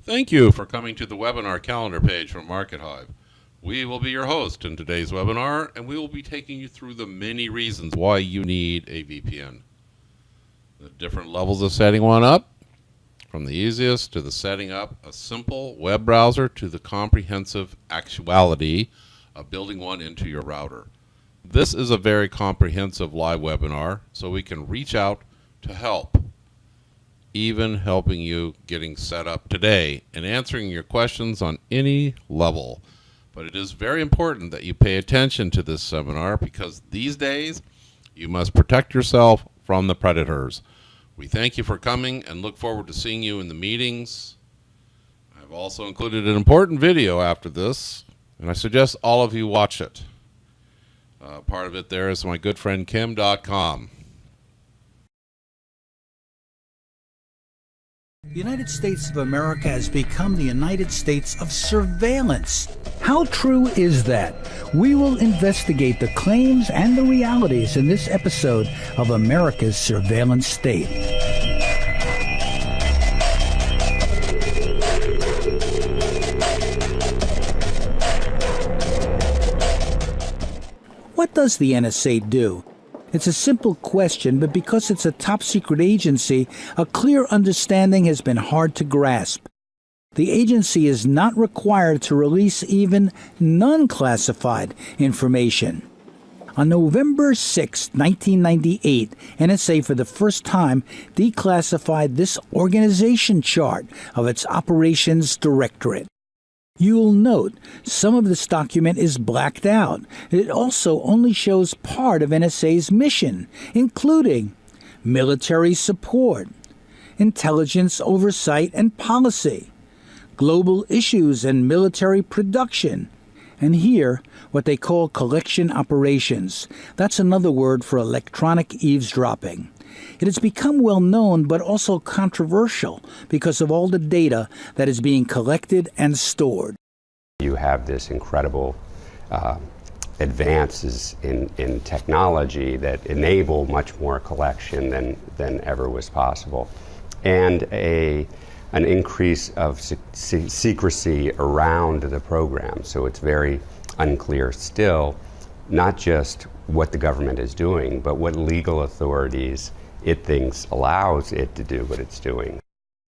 Thank you for coming to the webinar calendar page from Market Hive. We will be your host in today's webinar, and we will be taking you through the many reasons why you need a VPN. The different levels of setting one up, from the easiest to the setting up a simple web browser to the comprehensive actuality of building one into your router. This is a very comprehensive live webinar, so we can reach out to help, even helping you getting set up today and answering your questions on any level. But it is very important that you pay attention to this seminar because these days you must protect yourself from the predators. We thank you for coming and look forward to seeing you in the meetings. I've also included an important video after this, and I suggest all of you watch it. Part of it there is my good friend Kim.com. The United States of America has become the United States of surveillance. How true is that? We will investigate the claims and the realities in this episode of America's Surveillance State. What does the NSA do? It's a simple question, but because it's a top-secret agency, a clear understanding has been hard to grasp. The agency is not required to release even non-classified information. On November 6, 1998, NSA for the first time declassified this organization chart of its operations directorate. You'll note some of this document is blacked out. It also only shows part of NSA's mission, including military support, intelligence oversight and policy, global issues and military production, and here, what they call collection operations. That's another word for electronic eavesdropping. It has become well known but also controversial because of all the data that is being collected and stored. You have this incredible advances in technology that enable much more collection than ever was possible, and an increase of secrecy around the program. So it's very unclear still, not just what the government is doing, but what legal authorities it thinks allows it to do what it's doing.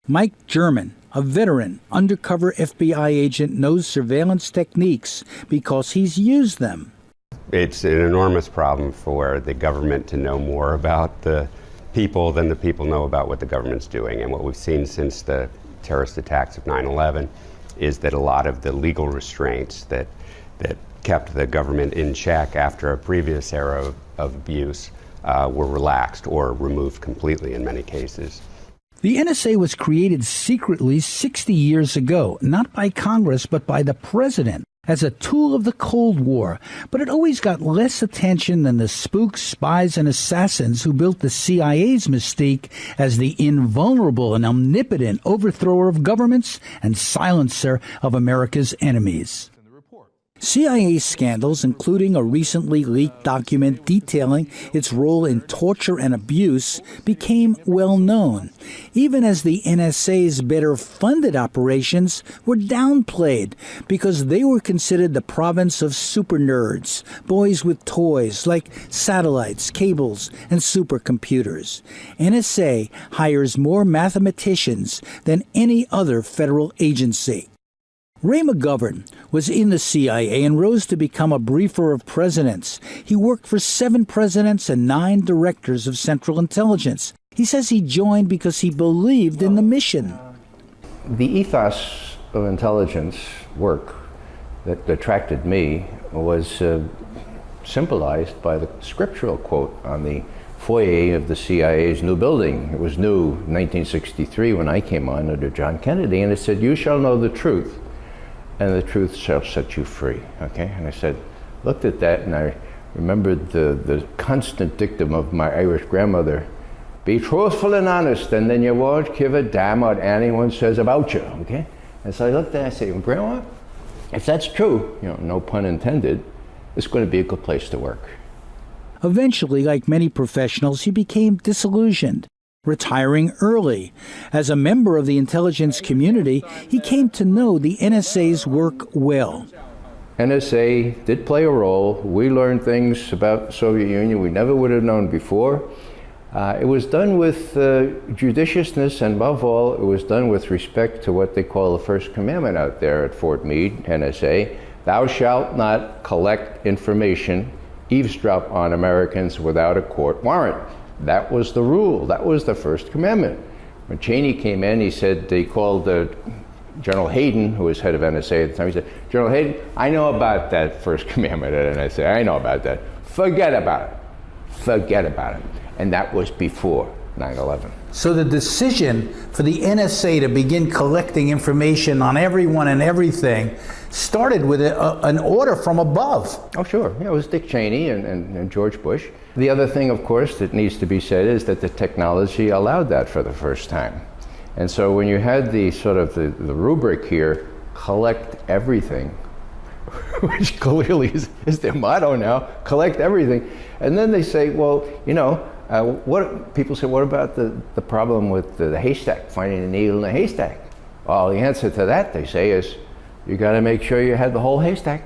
Mike German, a veteran undercover FBI agent, knows surveillance techniques because he's used them. It's an enormous problem for the government to know more about the people than the people know about what the government's doing. And what we've seen since the terrorist attacks of 9/11 is that a lot of the legal restraints that kept the government in check after a previous era of abuse were relaxed or removed completely in many cases. The NSA was created secretly 60 years ago, not by Congress, but by the president, as a tool of the Cold War. But it always got less attention than the spooks, spies, and assassins who built the CIA's mystique as the invulnerable and omnipotent overthrower of governments and silencer of America's enemies. CIA scandals, including a recently leaked document detailing its role in torture and abuse, became well known, even as the NSA's better-funded operations were downplayed because they were considered the province of super nerds, boys with toys like satellites, cables, and supercomputers. NSA hires more mathematicians than any other federal agency. Ray McGovern was in the CIA and rose to become a briefer of presidents. He worked for 7 presidents and 9 directors of Central Intelligence. He says he joined because he believed in the mission. The ethos of intelligence work that attracted me was symbolized by the scriptural quote on the foyer of the CIA's new building. It was new in 1963 when I came on under John Kennedy, and it said, "You shall know the truth, and the truth shall set you free." Okay, and I said, looked at that, and I remembered the constant dictum of my Irish grandmother: be truthful and honest, and then you won't give a damn what anyone says about you. Okay, and so I looked at it and I said, Grandma, if that's true, no pun intended, it's going to be a good place to work. Eventually, like many professionals, he became disillusioned. retiring early. As a member of the intelligence community, he came to know the NSA's work well. NSA did play a role. We learned things about the Soviet Union we never would have known before. It was done with judiciousness, and above all, it was done with respect to what they call the First Commandment out there at Fort Meade, NSA. Thou shalt not collect information, eavesdrop on Americans without a court warrant. That was the rule. That was the First Commandment. When Cheney came in, he called General Hayden, who was head of NSA at the time. He said, General Hayden, I know about that First Commandment at NSA. I know about that. Forget about it. Forget about it. And that was before 9/11. So the decision for the NSA to begin collecting information on everyone and everything started with an order from above. Oh, sure. Yeah, it was Dick Cheney and George Bush. The other thing, of course, that needs to be said is that the technology allowed that for the first time. And so when you had the sort of the rubric here, collect everything, which clearly is their motto now, collect everything. And then they say, well, you know, people say, what about the problem with the haystack, finding a needle in a haystack? Well, the answer to that, they say, is you got to make sure you had the whole haystack.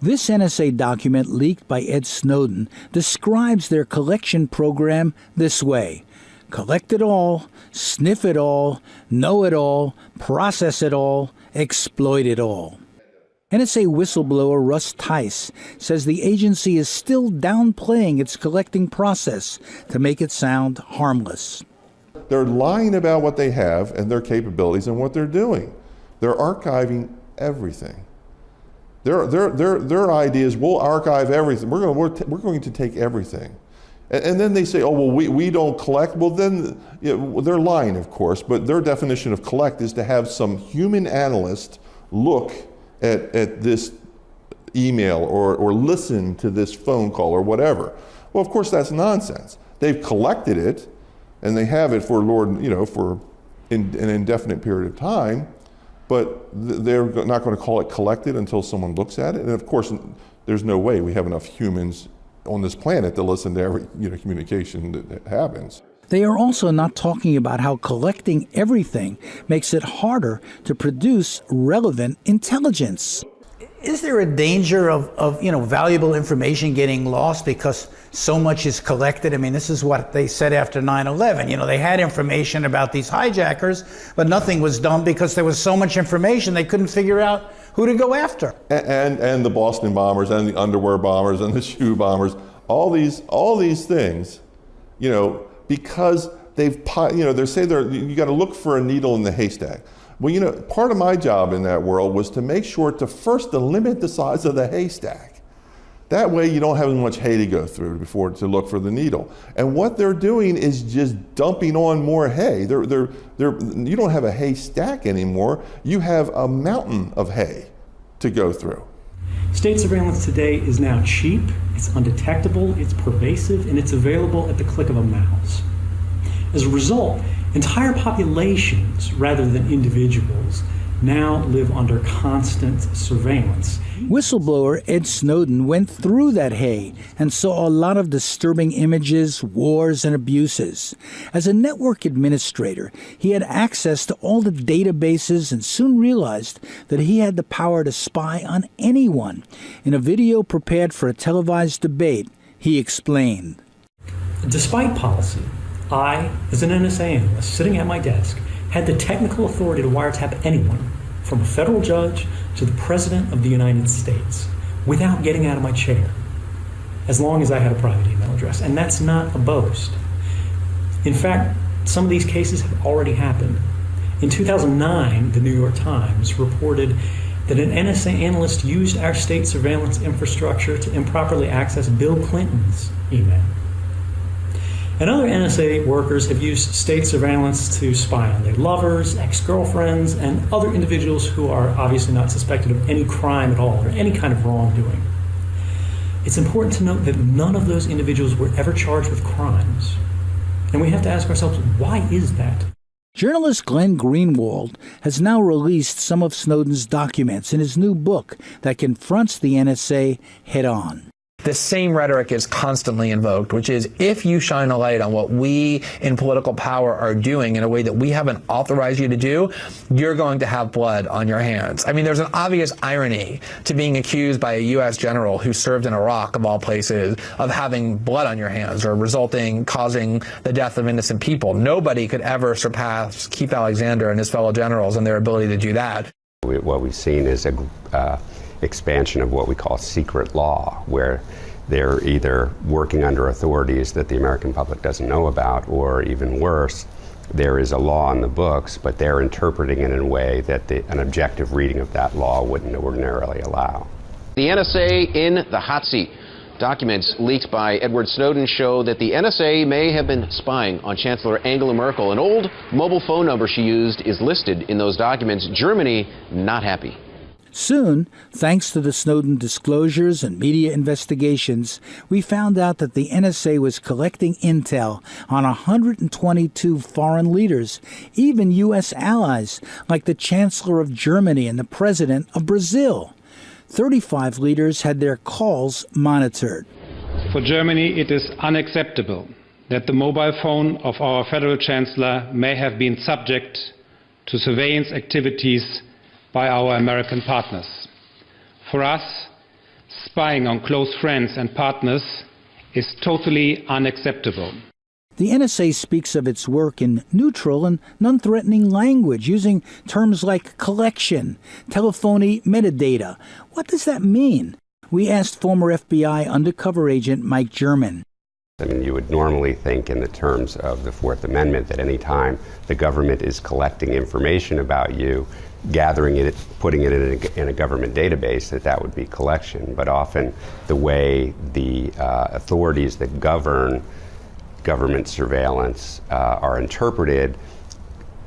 This NSA document leaked by Ed Snowden describes their collection program this way: collect it all, sniff it all, know it all, process it all, exploit it all. NSA whistleblower Russ Tice says the agency is still downplaying its collecting process to make it sound harmless. They're lying about what they have and their capabilities and what they're doing. They're archiving everything. Their idea is, we'll archive everything. We're going to take everything. And then they say, oh, well, we don't collect. Well, then they're lying, of course, but their definition of collect is to have some human analyst look at this email or listen to this phone call or whatever. Well, of course, that's nonsense. They've collected it, and they have it for for an indefinite period of time, but they're not going to call it collected until someone looks at it. And of course, there's no way we have enough humans on this planet to listen to every communication that happens. They are also not talking about how collecting everything makes it harder to produce relevant intelligence. Is there a danger of valuable information getting lost because so much is collected? I mean, this is what they said after 9/11. They had information about these hijackers, but nothing was done because there was so much information they couldn't figure out who to go after. And the Boston bombers and the underwear bombers and the shoe bombers, all these things, because they say you got to look for a needle in the haystack. Well, part of my job in that world was to make sure to limit the size of the haystack. That way you don't have as much hay to go through to look for the needle. And what they're doing is just dumping on more hay. You don't have a haystack anymore. You have a mountain of hay to go through. State surveillance today is now cheap, it's undetectable, it's pervasive, and it's available at the click of a mouse. As a result, entire populations, rather than individuals, now live under constant surveillance. Whistleblower Ed Snowden went through that hay and saw a lot of disturbing images, wars, and abuses. As a network administrator, he had access to all the databases and soon realized that he had the power to spy on anyone. In a video prepared for a televised debate, he explained. Despite policy, I, as an NSA analyst sitting at my desk, had the technical authority to wiretap anyone, from a federal judge to the President of the United States, without getting out of my chair, as long as I had a private email address. And that's not a boast. In fact, some of these cases have already happened. In 2009, the New York Times reported that an NSA analyst used our state surveillance infrastructure to improperly access Bill Clinton's email. And other NSA workers have used state surveillance to spy on their lovers, ex-girlfriends, and other individuals who are obviously not suspected of any crime at all or any kind of wrongdoing. It's important to note that none of those individuals were ever charged with crimes. And we have to ask ourselves, why is that? Journalist Glenn Greenwald has now released some of Snowden's documents in his new book that confronts the NSA head-on. the same rhetoric is constantly invoked, which is if you shine a light on what we in political power are doing in a way that we haven't authorized you to do, you're going to have blood on your hands. I mean, there's an obvious irony to being accused by a U.S. general who served in Iraq, of all places, of having blood on your hands or causing the death of innocent people. Nobody could ever surpass Keith Alexander and his fellow generals in their ability to do that. What we've seen is a expansion of what we call secret law, where they're either working under authorities that the American public doesn't know about, or even worse, there is a law in the books, but they're interpreting it in a way that an objective reading of that law wouldn't ordinarily allow. The NSA in the hot seat. Documents leaked by Edward Snowden show that the NSA may have been spying on Chancellor Angela Merkel. An old mobile phone number she used is listed in those documents. Germany not happy. Soon, thanks to the Snowden disclosures and media investigations, we found out that the NSA was collecting intel on 122 foreign leaders, even U.S. allies like the Chancellor of Germany and the President of Brazil. 35 leaders had their calls monitored. For Germany, it is unacceptable that the mobile phone of our federal chancellor may have been subject to surveillance activities by our American partners. For us, spying on close friends and partners is totally unacceptable. The NSA speaks of its work in neutral and non-threatening language, using terms like collection, telephony metadata. What does that mean? We asked former FBI undercover agent Mike German. I mean, you would normally think in the terms of the Fourth Amendment that any time the government is collecting information about you, gathering it, putting it in a government database, that would be collection. But often the way the authorities that govern government surveillance are interpreted,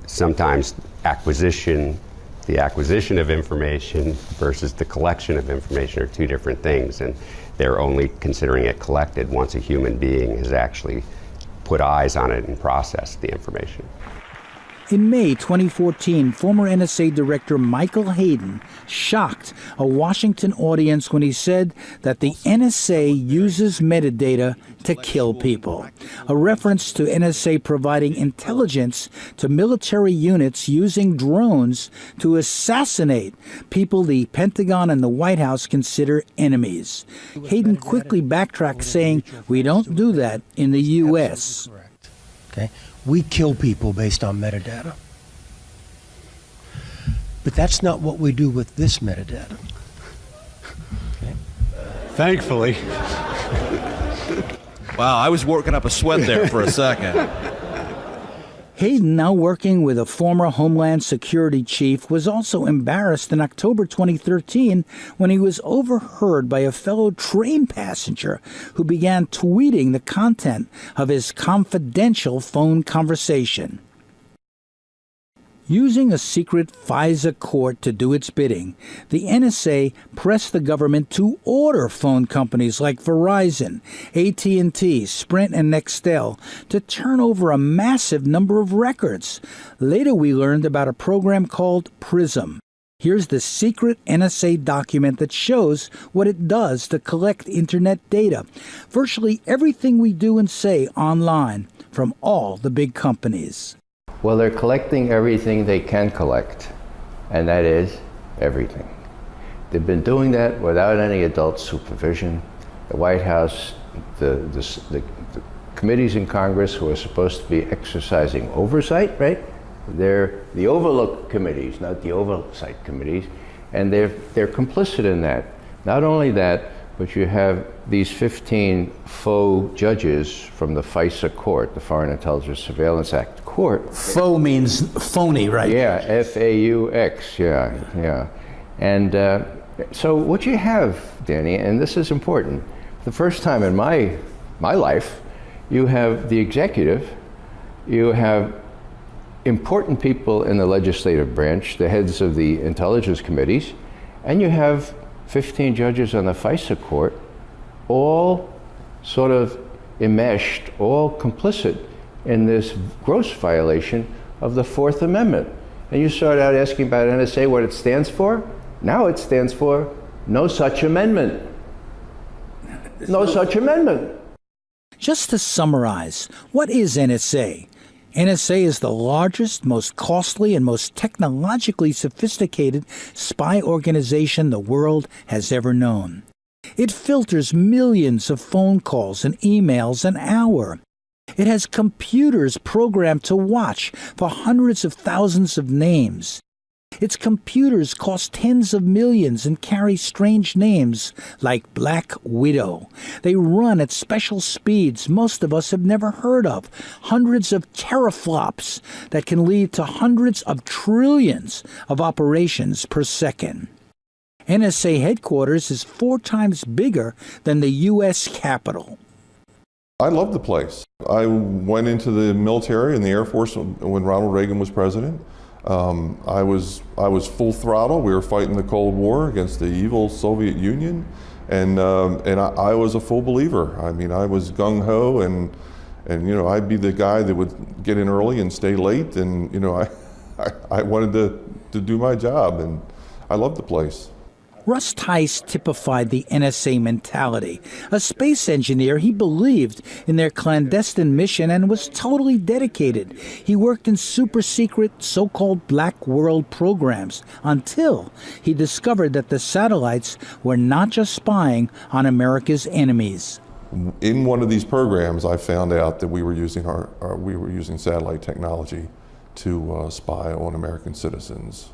sometimes the acquisition of information versus the collection of information are two different things, and they're only considering it collected once a human being has actually put eyes on it and processed the information. In May 2014, former NSA Director Michael Hayden shocked a Washington audience when he said that the NSA uses metadata to kill people, a reference to NSA providing intelligence to military units using drones to assassinate people the Pentagon and the White House consider enemies. Hayden quickly backtracked, saying, "We don't do that in the U.S." Correct. Okay. We kill people based on metadata. But that's not what we do with this metadata. Okay. Thankfully. Wow, I was working up a sweat there for a second. Hayden, now working with a former Homeland Security chief, was also embarrassed in October 2013 when he was overheard by a fellow train passenger who began tweeting the content of his confidential phone conversation. Using a secret FISA court to do its bidding, the NSA pressed the government to order phone companies like Verizon, AT&T, Sprint, and Nextel to turn over a massive number of records. Later we learned about a program called PRISM. Here's the secret NSA document that shows what it does to collect Internet data. Virtually everything we do and say online from all the big companies. Well, they're collecting everything they can collect, and that is everything. They've been doing that without any adult supervision. The White House, the committees in Congress who are supposed to be exercising oversight, right? They're the overlook committees, not the oversight committees, and they're complicit in that. Not only that, but you have these 15 faux judges from the FISA court, the Foreign Intelligence Surveillance Act court. Faux means phony, right? Yeah, F-A-U-X, yeah. And so what you have, Danny, and this is important, the first time in my life, you have the executive, you have important people in the legislative branch, the heads of the intelligence committees, and you have 15 judges on the FISA court, all sort of enmeshed, all complicit in this gross violation of the Fourth Amendment. And you start out asking about NSA, what it stands for? Now it stands for no such amendment. No such amendment. Just to summarize, what is NSA? NSA is the largest, most costly, and most technologically sophisticated spy organization the world has ever known. It filters millions of phone calls and emails an hour. It has computers programmed to watch for hundreds of thousands of names. Its computers cost tens of millions and carry strange names like Black Widow. They run at special speeds most of us have never heard of, hundreds of teraflops that can lead to hundreds of trillions of operations per second. NSA headquarters is 4 times bigger than the U.S. Capitol. I love the place. I went into the military and the Air Force when Ronald Reagan was president. I was full throttle. We were fighting the Cold War against the evil Soviet Union, and I was a full believer. I mean, I was gung ho, and I'd be the guy that would get in early and stay late, and I wanted to do my job, and I loved the place. Russ Tice typified the NSA mentality. A space engineer, he believed in their clandestine mission and was totally dedicated. He worked in super-secret, so-called black world programs until he discovered that the satellites were not just spying on America's enemies. In one of these programs, I found out that we were using satellite technology to spy on American citizens.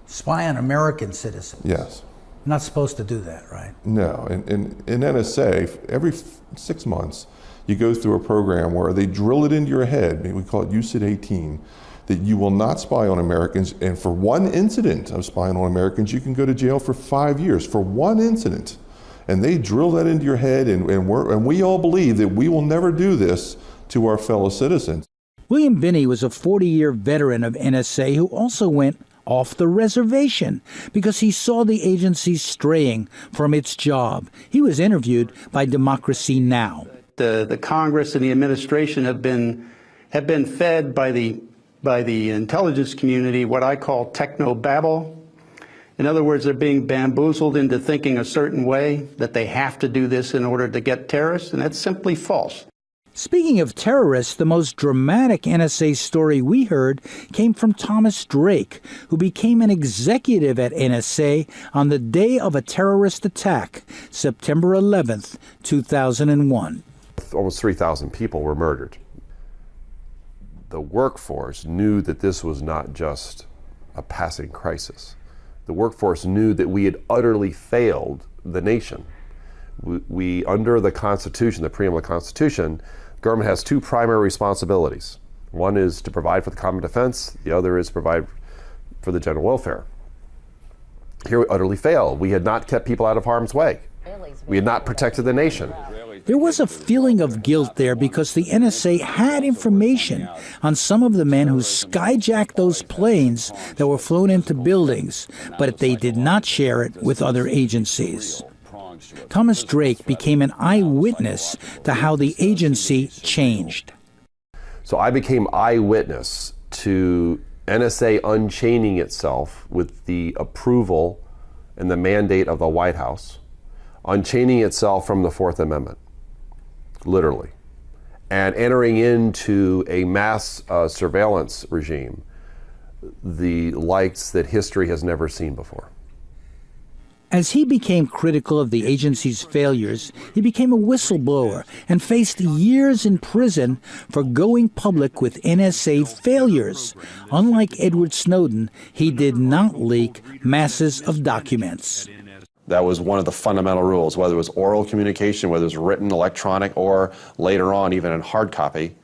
Spy on American citizens? Yes. Not supposed to do that, right? No. In NSA, every 6 months, you go through a program where they drill it into your head, we call it UCID 18, that you will not spy on Americans, and for one incident of spying on Americans, you can go to jail for 5 years, for one incident. And they drill that into your head, and we all believe that we will never do this to our fellow citizens. William Binney was a 40-year veteran of NSA who also went off the reservation because he saw the agency straying from its job. He was interviewed by Democracy Now! The Congress and the administration have been fed by the intelligence community what I call techno-babble. In other words, they're being bamboozled into thinking a certain way, that they have to do this in order to get terrorists, and that's simply false. Speaking of terrorists, the most dramatic NSA story we heard came from Thomas Drake, who became an executive at NSA on the day of a terrorist attack, September 11th, 2001. Almost 3,000 people were murdered. The workforce knew that this was not just a passing crisis. The workforce knew that we had utterly failed the nation. We under the Constitution, the preamble of the Constitution, government has 2 primary responsibilities. One is to provide for the common defense, the other is to provide for the general welfare. Here we utterly failed. We had not kept people out of harm's way. We had not protected the nation. There was a feeling of guilt there because the NSA had information on some of the men who skyjacked those planes that were flown into buildings, but they did not share it with other agencies. Thomas Drake became an eyewitness to how the agency changed. So I became eyewitness to NSA unchaining itself with the approval and the mandate of the White House, unchaining itself from the Fourth Amendment, literally, and entering into a mass surveillance regime, the likes that history has never seen before. As he became critical of the agency's failures, he became a whistleblower and faced years in prison for going public with NSA failures. Unlike Edward Snowden, he did not leak masses of documents. That was one of the fundamental rules, whether it was oral communication, whether it was written, electronic, or later on even in hard copy,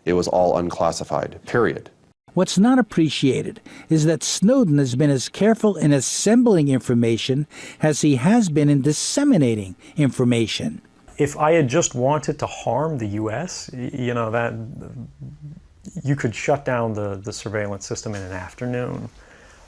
it was all unclassified, period. What's not appreciated is that Snowden has been as careful in assembling information as he has been in disseminating information. If I had just wanted to harm the U.S., that you could shut down the surveillance system in an afternoon.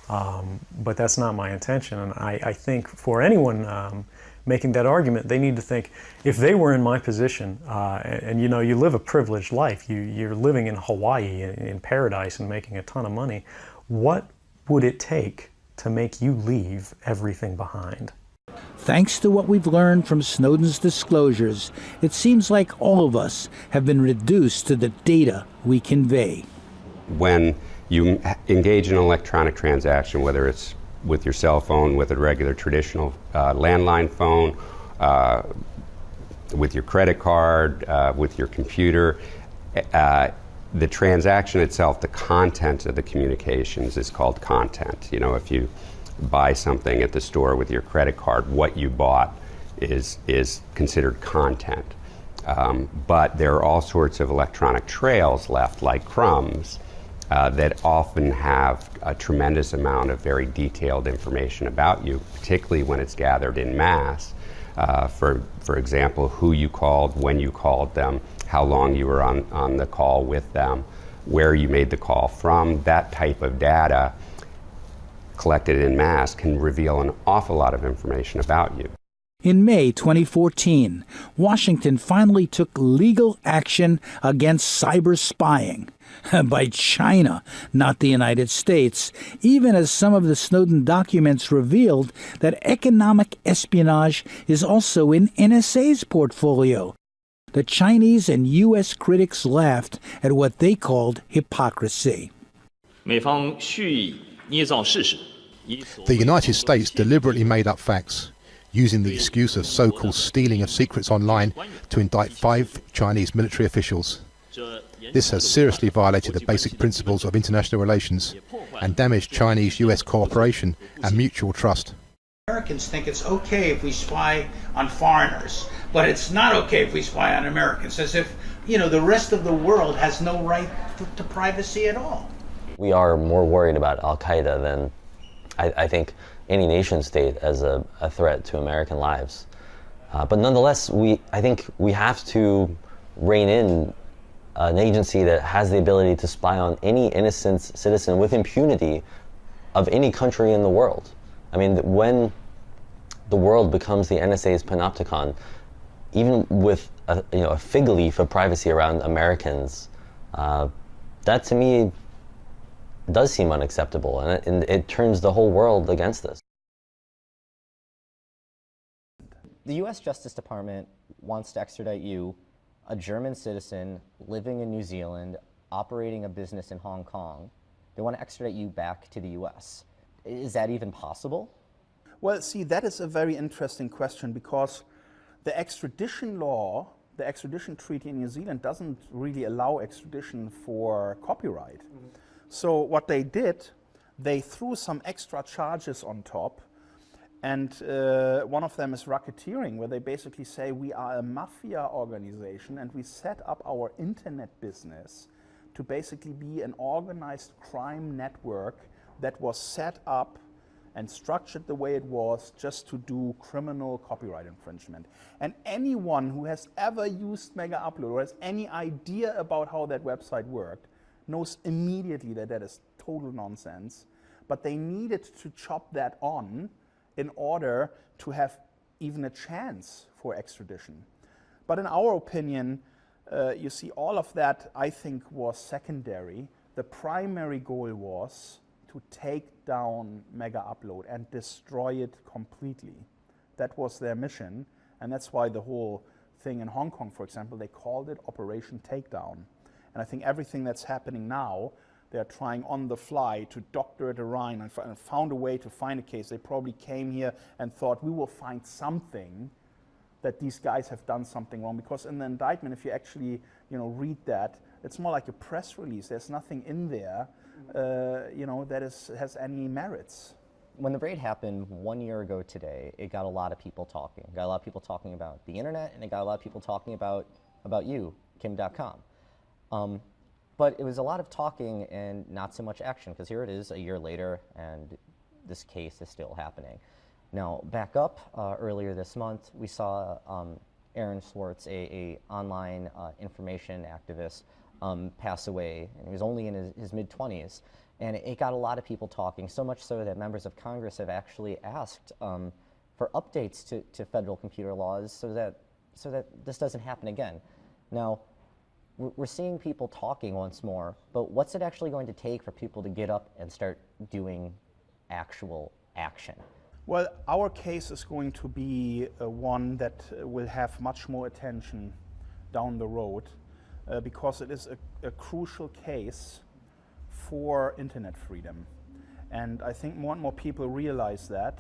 But that's not my intention. And I think for anyone making that argument, they need to think, if they were in my position, and you live a privileged life, you're living in Hawaii in paradise and making a ton of money, what would it take to make you leave everything behind? Thanks to what we've learned from Snowden's disclosures, it seems like all of us have been reduced to the data we convey. When you engage in an electronic transaction, whether it's with your cell phone, with a regular traditional landline phone, with your credit card, with your computer, the transaction itself, the content of the communications is called content. You know, if you buy something at the store with your credit card, what you bought is considered content. But there are all sorts of electronic trails left, like crumbs, that often have a tremendous amount of very detailed information about you, particularly when it's gathered in mass. For example, who you called, when you called them, how long you were on the call with them, where you made the call from. That type of data collected in mass can reveal an awful lot of information about you. In May 2014, Washington finally took legal action against cyber spying by China, not the United States, even as some of the Snowden documents revealed that economic espionage is also in NSA's portfolio. The Chinese and U.S. critics laughed at what they called hypocrisy. The United States deliberately made up facts, using the excuse of so-called stealing of secrets online to indict 5 Chinese military officials. This has seriously violated the basic principles of international relations and damaged Chinese-US cooperation and mutual trust. Americans think it's okay if we spy on foreigners, but it's not okay if we spy on Americans, as if, the rest of the world has no right to privacy at all. We are more worried about Al-Qaeda than, I think, any nation state as a threat to American lives. But nonetheless, I think we have to rein in an agency that has the ability to spy on any innocent citizen with impunity of any country in the world. I mean, when the world becomes the NSA's panopticon, even with a fig leaf of privacy around Americans, that to me does seem unacceptable, and it turns the whole world against us. The U.S. Justice Department wants to extradite you, a German citizen living in New Zealand, operating a business in Hong Kong. They want to extradite you back to the U.S. Is that even possible? Well, see, that is a very interesting question, because the extradition law, the extradition treaty in New Zealand doesn't really allow extradition for copyright. So what they did, they threw some extra charges on top, and one of them is racketeering, where they basically say we are a mafia organization and we set up our internet business to basically be an organized crime network that was set up and structured the way it was just to do criminal copyright infringement. And anyone who has ever used Mega Upload or has any idea about how that website worked knows immediately that that is total nonsense. But they needed to chop that on in order to have even a chance for extradition. But in our opinion, you see, all of that, I think, was secondary. The primary goal was to take down Mega Upload and destroy it completely. That was their mission, and that's why the whole thing in Hong Kong, for example, they called it Operation Takedown. And I think everything that's happening now, they're trying on the fly to doctor it around and found a way to find a case. They probably came here and thought, we will find something that these guys have done something wrong. Because in the indictment, if you actually read that, it's more like a press release. There's nothing in there that has any merits. When the raid happened 1 year ago today, it got a lot of people talking. It got a lot of people talking about the internet, and it got a lot of people talking about you, Kim.com. But it was a lot of talking and not so much action, because here it is a year later, and this case is still happening. Now, back up earlier this month, we saw Aaron Swartz, a online information activist, pass away, and he was only in his mid-20s. And it got a lot of people talking, so much so that members of Congress have actually asked for updates to federal computer laws so that this doesn't happen again. Now, we're seeing people talking once more, but what's it actually going to take for people to get up and start doing actual action? Well, our case is going to be one that will have much more attention down the road because it is a crucial case for internet freedom. And I think more and more people realize that.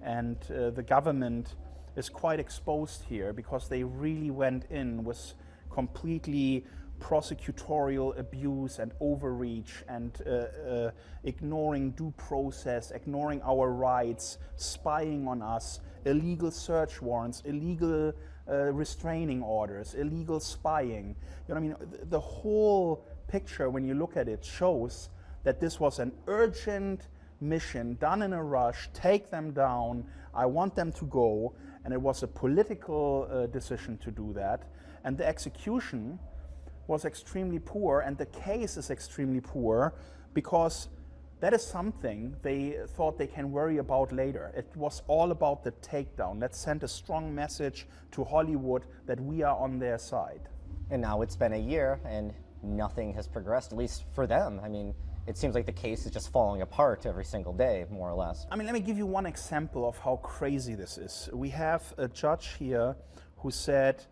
And the government is quite exposed here because they really went in with completely prosecutorial abuse and overreach and ignoring due process, ignoring our rights, spying on us, illegal search warrants, illegal restraining orders, illegal spying. You know, I mean, the whole picture, when you look at it, shows that this was an urgent mission done in a rush. Take them down. I want them to go. And it was a political decision to do that. And the execution was extremely poor, and the case is extremely poor because that is something they thought they can worry about later. It was all about the takedown. Let's send a strong message to Hollywood that we are on their side. And now it's been a year and nothing has progressed, at least for them. I mean, it seems like the case is just falling apart every single day, more or less. I mean, let me give you one example of how crazy this is. We have a judge here who said,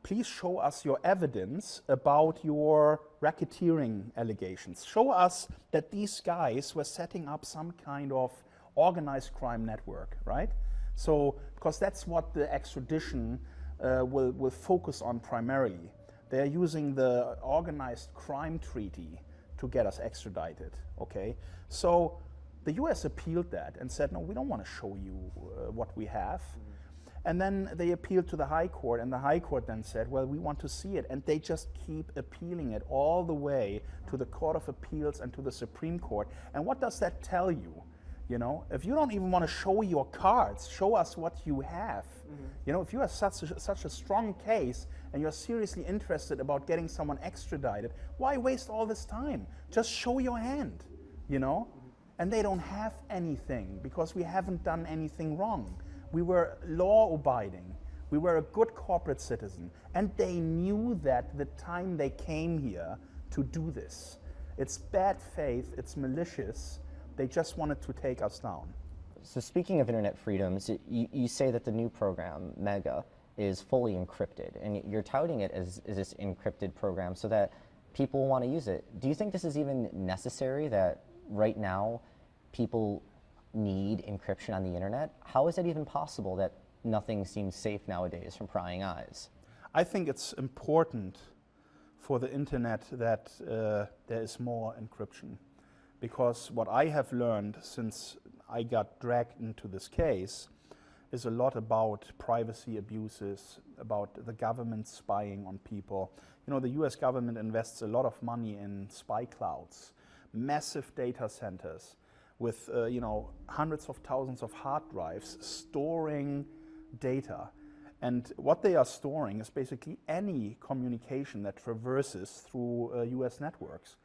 please show us your evidence about your racketeering allegations. Show us that these guys were setting up some kind of organized crime network, right? So, because that's what the extradition will focus on primarily. They're using the organized crime treaty to get us extradited, okay? So the US appealed that and said, no, we don't want to show you what we have. And then they appealed to the High Court, and the High Court then said, well, we want to see it. And they just keep appealing it all the way to the Court of Appeals and to the Supreme Court. And what does that tell you? You know, if you don't even want to show your cards, show us what you have. You know, if you have such a strong case and you're seriously interested about getting someone extradited, why waste all this time? Just show your hand, you know? And they don't have anything because we haven't done anything wrong. We were law-abiding. We were a good corporate citizen. And they knew that the time they came here to do this. It's bad faith, it's malicious. They just wanted to take us down. So speaking of internet freedoms, you say that the new program, MEGA, is fully encrypted. And you're touting it as this encrypted program so that people want to use it. Do you think this is even necessary, that right now people need encryption on the internet? How is it even possible that nothing seems safe nowadays from prying eyes? I think it's important for the internet that there is more encryption, because what I have learned since I got dragged into this case is a lot about privacy abuses, about the government spying on people. You know, the US government invests a lot of money in spy clouds, massive data centers, with you know, hundreds of thousands of hard drives storing data. And what they are storing is basically any communication that traverses through US networks.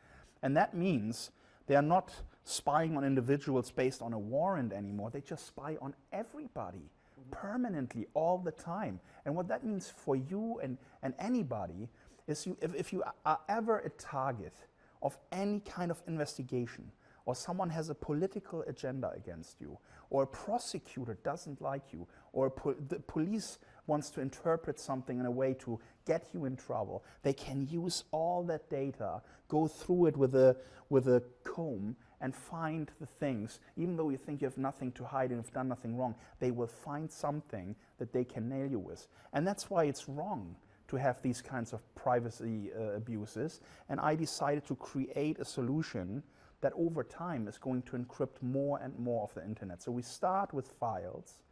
And that means they are not spying on individuals based on a warrant anymore. They just spy on everybody permanently all the time. And what that means for you and anybody is if you are ever a target of any kind of investigation, or someone has a political agenda against you, or a prosecutor doesn't like you, or the police wants to interpret something in a way to get you in trouble, they can use all that data, go through it with a comb, and find the things. Even though you think you have nothing to hide and you've done nothing wrong, they will find something that they can nail you with. And that's why it's wrong to have these kinds of privacy abuses. And I decided to create a solution that over time is going to encrypt more and more of the internet. So we start with files,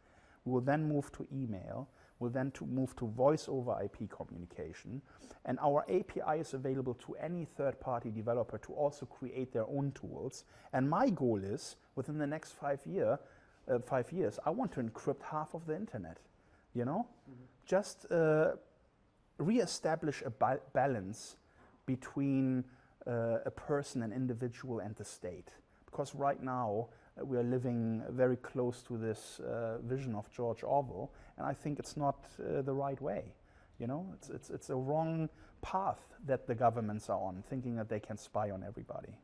we will then move to email, we'll then move to voice over IP communication, and our API is available to any third-party developer to also create their own tools. And my goal is, within the next 5 years, I want to encrypt half of the internet, you know? Just re-establish a balance between a person, an individual, and the state. Because right now we are living very close to this vision of George Orwell, and I think it's not the right way. You know, it's a wrong path that the governments are on, thinking that they can spy on everybody.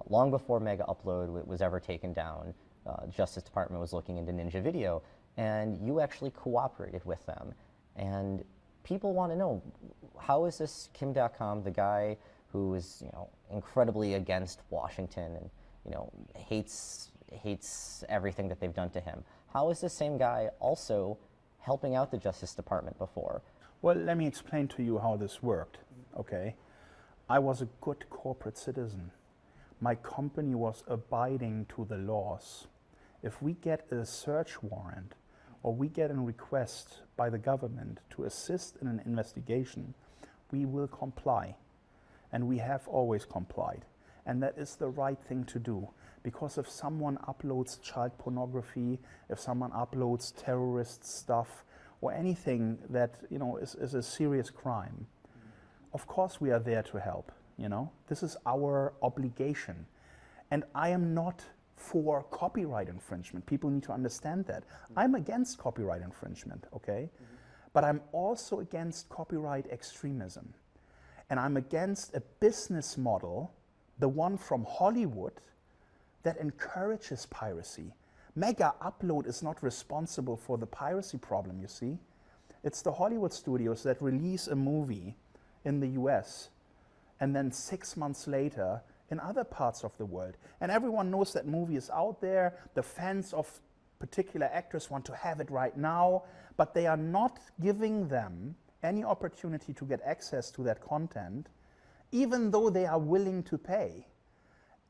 Long before Mega Upload was ever taken down, Justice Department was looking into Ninja Video, and you actually cooperated with them. And people want to know, how is this Kim.com, the guy who is, incredibly against Washington and, hates everything that they've done to him, how is this same guy also helping out the Justice Department before? Well, let me explain to you how this worked, okay? I was a good corporate citizen. My company was abiding to the laws. If we get a search warrant or we get a request by the government to assist in an investigation, we will comply. And we have always complied. And that is the right thing to do. Because if someone uploads child pornography, if someone uploads terrorist stuff, or anything that is a serious crime, of course we are there to help. This is our obligation. And I am not for copyright infringement. People need to understand that. I'm against copyright infringement, okay? But I'm also against copyright extremism. And I'm against a business model, the one from Hollywood, that encourages piracy. Mega Upload is not responsible for the piracy problem, you see. It's the Hollywood studios that release a movie in the US and then 6 months later in other parts of the world. And everyone knows that movie is out there. The fans of particular actors want to have it right now, but they are not giving them any opportunity to get access to that content, even though they are willing to pay.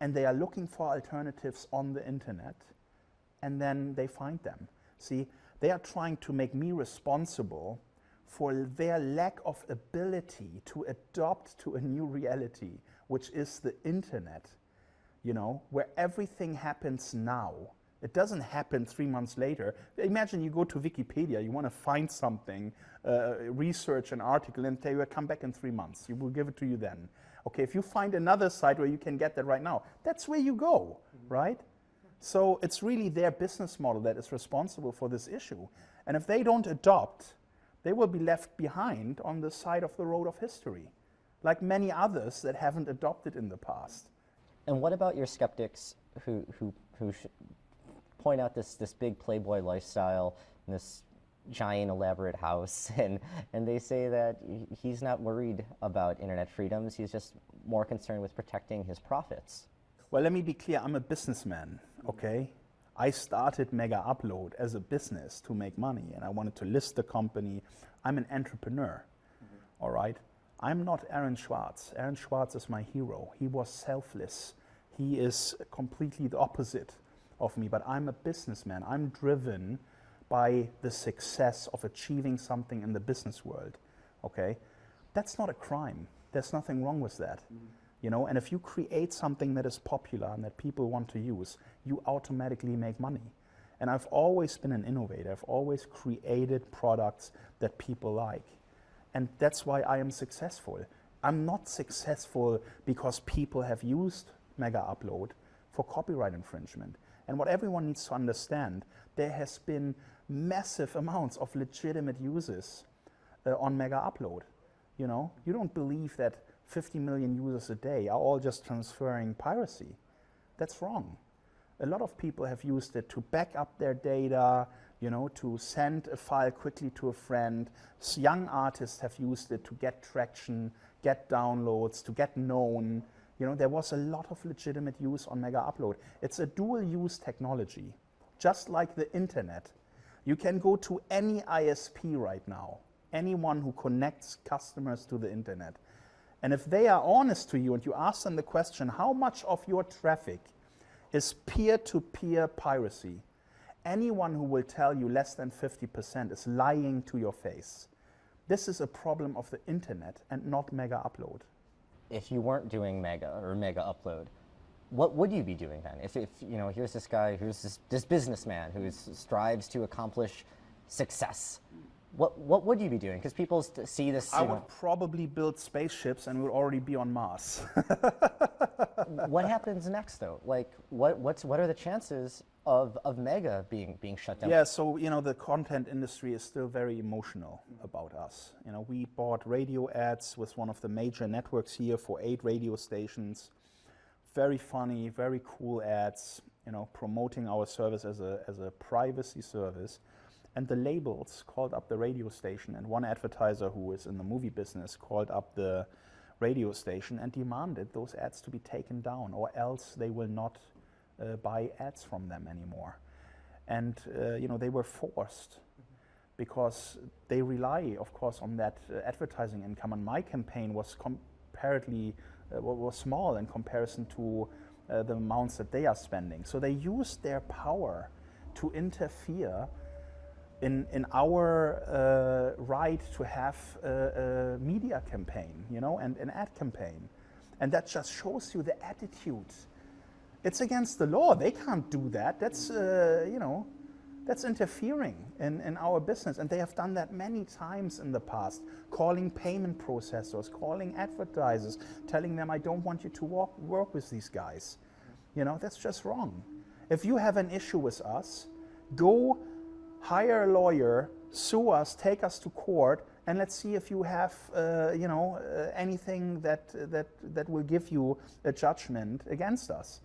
And they are looking for alternatives on the internet, and then they find them. See, they are trying to make me responsible for their lack of ability to adopt to a new reality, which is the internet, where everything happens now. It doesn't happen 3 months later. Imagine you go to Wikipedia, you want to find something, research an article, and they will come back in 3 months. You will give it to you then. Okay, if you find another site where you can get that right now, that's where you go, right? So it's really their business model that is responsible for this issue. And if they don't adopt, they will be left behind on the side of the road of history, like many others that haven't adopted in the past. And what about your skeptics who point out this big playboy lifestyle and this giant elaborate house, and they say that he's not worried about internet freedoms, he's just more concerned with protecting his profits? Well, let me be clear, I'm a businessman, okay? I started Mega Upload as a business to make money, and I wanted to list the company. I'm an entrepreneur, all right? I'm not Aaron Schwartz. Aaron Schwartz is my hero. He was selfless. He is completely the opposite of me, but I'm a businessman. I'm driven by the success of achieving something in the business world, okay? That's not a crime. There's nothing wrong with that. And if you create something that is popular and that people want to use, you automatically make money. And I've always been an innovator. I've always created products that people like. And that's why I am successful. I'm not successful because people have used Mega Upload for copyright infringement. And what everyone needs to understand, there has been massive amounts of legitimate users on Mega Upload. You don't believe that 50 million users a day are all just transferring piracy. That's wrong. A lot of people have used it to back up their data, to send a file quickly to a friend. Young artists have used it to get traction, get downloads, to get known. There was a lot of legitimate use on Mega Upload. It's a dual-use technology, just like the internet. You can go to any ISP right now, anyone who connects customers to the internet. And if they are honest to you and you ask them the question, how much of your traffic is peer-to-peer piracy? Anyone who will tell you less than 50% is lying to your face. This is a problem of the internet and not Mega Upload. If you weren't doing Mega or Mega Upload, what would you be doing then? If here's this guy, here's this businessman who strives to accomplish success. What would you be doing? Because people see this. I would probably build spaceships and we'd already be on Mars. What happens next, though? Like, what are the chances of Mega being shut down? Yeah, so the content industry is still very emotional about us. We bought radio ads with one of the major networks here for 8 radio stations. Very funny, very cool ads. promoting our service as a privacy service. And the labels called up the radio station, and one advertiser who is in the movie business called up the radio station and demanded those ads to be taken down, or else they will not buy ads from them anymore. And they were forced because they rely, of course, on that advertising income. And my campaign was comparatively was small in comparison to the amounts that they are spending. So they used their power to interfere in our right to have a media campaign, and an ad campaign. And that just shows you the attitude. It's against the law. They can't do that. That's, that's interfering in our business. And they have done that many times in the past, calling payment processors, calling advertisers, telling them, I don't want you to work with these guys. That's just wrong. If you have an issue with us, go hire a lawyer, sue us, take us to court, and let's see if you have, anything that will give you a judgment against us.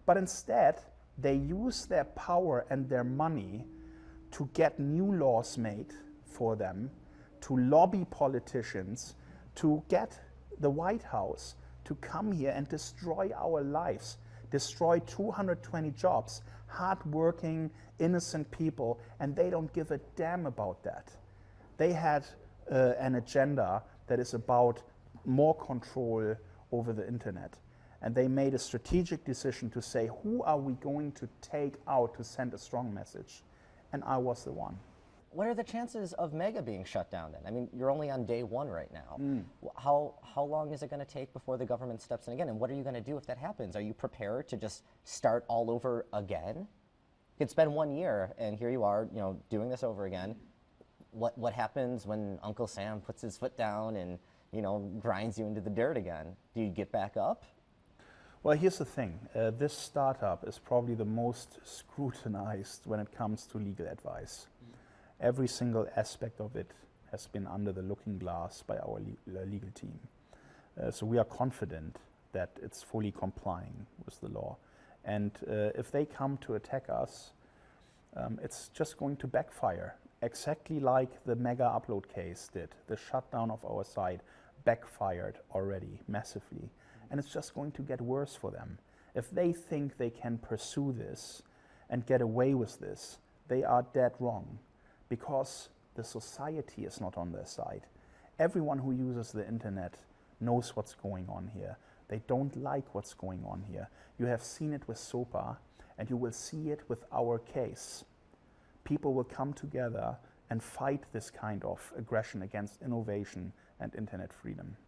But instead, they use their power and their money to get new laws made for them, to lobby politicians, to get the White House to come here and destroy our lives, destroy 220 jobs, hard-working, innocent people, and they don't give a damn about that. They had an agenda that is about more control over the internet. And they made a strategic decision to say, who are we going to take out to send a strong message? And I was the one. What are the chances of Mega being shut down then? I mean, you're only on day one right now. How long is it going to take before the government steps in again? And what are you going to do if that happens? Are you prepared to just start all over again? It's been 1 year, and here you are, doing this over again. What happens when Uncle Sam puts his foot down and, grinds you into the dirt again? Do you get back up? Well, here's the thing. This startup is probably the most scrutinized when it comes to legal advice. Every single aspect of it has been under the looking glass by our legal team. So we are confident that it's fully complying with the law. And if they come to attack us, it's just going to backfire, exactly like the Mega Upload case did. The shutdown of our site backfired already massively. And it's just going to get worse for them. If they think they can pursue this and get away with this, they are dead wrong, because the society is not on their side. Everyone who uses the internet knows what's going on here. They don't like what's going on here. You have seen it with SOPA, and you will see it with our case. People will come together and fight this kind of aggression against innovation and internet freedom.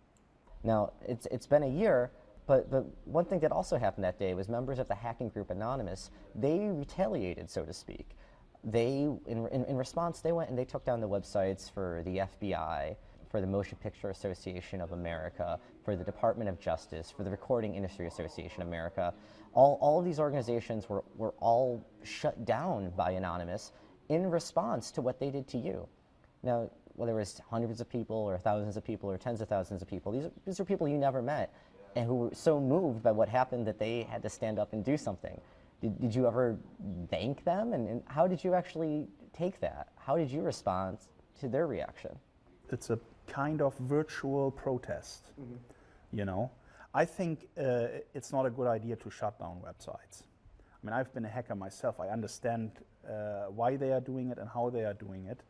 Now, it's been a year, but the one thing that also happened that day was members of the hacking group Anonymous, they retaliated, so to speak. They, in response, they went and they took down the websites for the FBI, for the Motion Picture Association of America, for the Department of Justice, for the Recording Industry Association of America. All of these organizations were all shut down by Anonymous in response to what they did to you. Now, whether it was hundreds of people or thousands of people or tens of thousands of people, these are people you never met and who were so moved by what happened that they had to stand up and do something. Did you ever thank them? And how did you actually take that? How did you respond to their reaction? It's a kind of virtual protest, I think it's not a good idea to shut down websites. I mean, I've been a hacker myself. I understand why they are doing it and how they are doing it.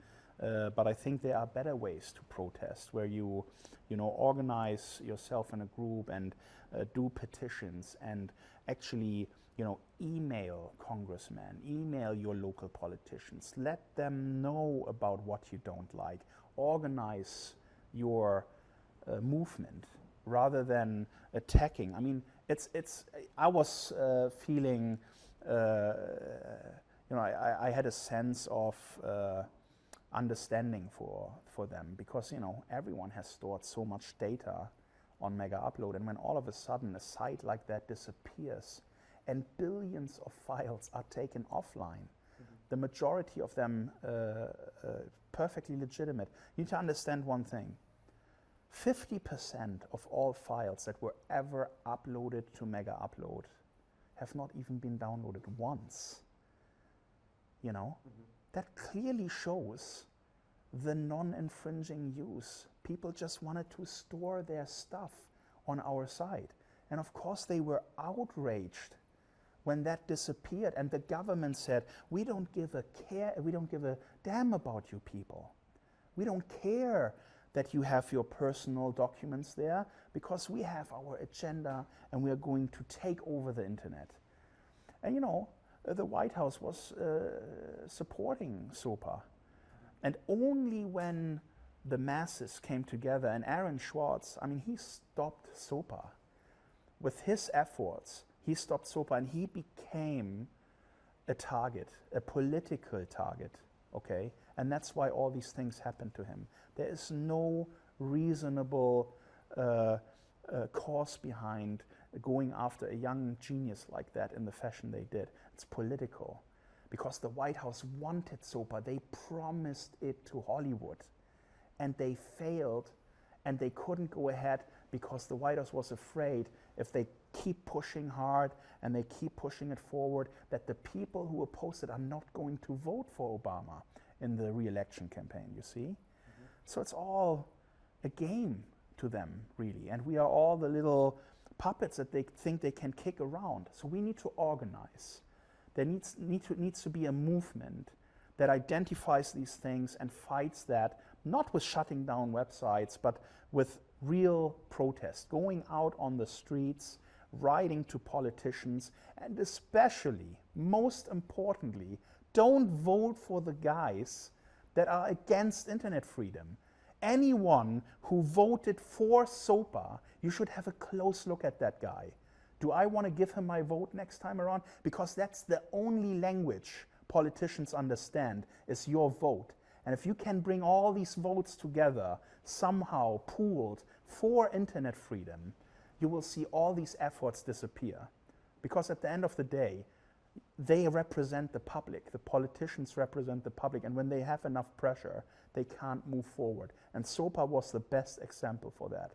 But I think there are better ways to protest, where you organize yourself in a group and do petitions and actually, email congressmen, email your local politicians, let them know about what you don't like, organize your movement rather than attacking. I mean, I was feeling, I had a sense of understanding for them, because everyone has stored so much data on Mega Upload, and when all of a sudden a site like that disappears and billions of files are taken offline, the majority of them perfectly legitimate. You need to understand one thing. 50% of all files that were ever uploaded to Mega Upload have not even been downloaded once. You know, that clearly shows the non-infringing use. People just wanted to store their stuff on our site. And of course they were outraged when that disappeared and the government said, we don't give a damn about you people. We don't care that you have your personal documents there because we have our agenda and we are going to take over the internet. And you know, the White House was supporting SOPA. And only when the masses came together, and Aaron Swartz, I mean, he stopped SOPA. With his efforts, he stopped SOPA and he became a target, a political target, okay? And that's why all these things happened to him. There is no reasonable cause behind going after a young genius like that in the fashion they did. It's political. Because the White House wanted SOPA, they promised it to Hollywood. And they failed, and they couldn't go ahead because the White House was afraid if they keep pushing hard and they keep pushing it forward, that the people who oppose it are not going to vote for Obama in the re-election campaign, you see? So it's all a game to them, really. And we are all the little puppets that they think they can kick around. So we need to organize. There needs to be a movement that identifies these things and fights that, not with shutting down websites, but with real protest, going out on the streets, writing to politicians, and especially, most importantly, don't vote for the guys that are against internet freedom. Anyone who voted for SOPA, you should have a close look at that guy. Do I want to give him my vote next time around? Because that's the only language politicians understand, is your vote. And if you can bring all these votes together, somehow pooled for internet freedom, you will see all these efforts disappear. Because at the end of the day, they represent the public. The politicians represent the public. And when they have enough pressure, they can't move forward. And SOPA was the best example for that.